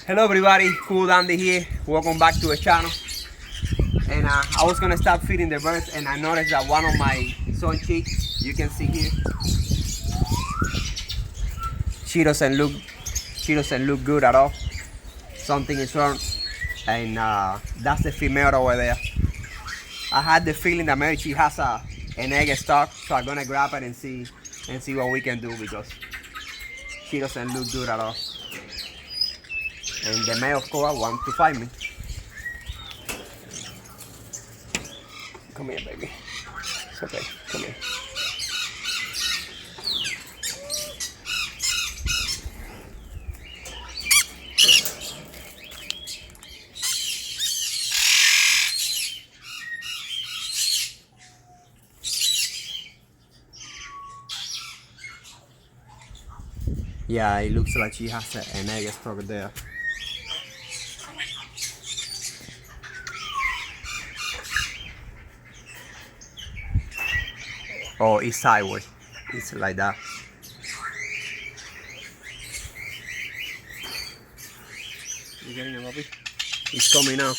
Hello everybody, Cool Dandy here. Welcome back to the channel. And I was gonna start feeding the birds, and I noticed that one of my Suncheek, you can see here, she doesn't look good at all. Something is wrong, and that's the female over there. I had the feeling that maybe she has an egg stock, so I'm gonna grab it and see what we can do, because she doesn't look good at all. And the male, of course, wants to fight me. Come here, baby. It's okay. Come here. Yeah, it looks like she has an egg stock there. Oh, it's sideways. It's like that. You getting a puppy? It's coming out.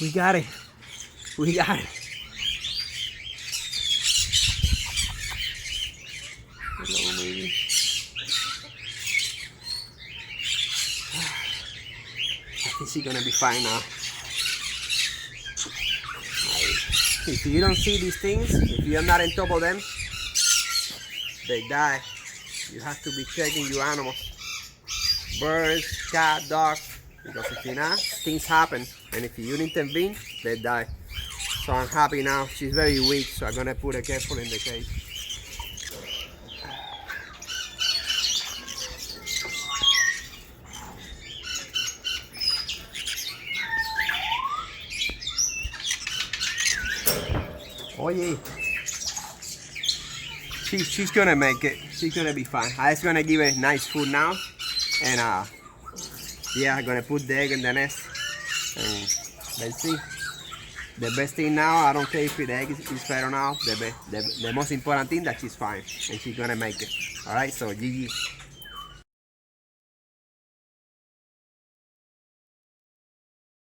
We got it. We got it. Hello, baby. I think she's gonna be fine now. If you don't see these things, if you're not on top of them, they die. You have to be checking your animals. Birds, cat, dogs. Because if you're not, things happen. And if you don't intervene, they die. So I'm happy now. She's very weak, so I'm gonna put her careful in the cage. Oh yeah. She's gonna make it. She's gonna be fine. I'm just gonna give her nice food now, and yeah, I'm gonna put the egg in the nest, and let's see. The best thing now, I don't care if the egg is fed or not. The most important thing that she's fine, and she's gonna make it. All right, so GG.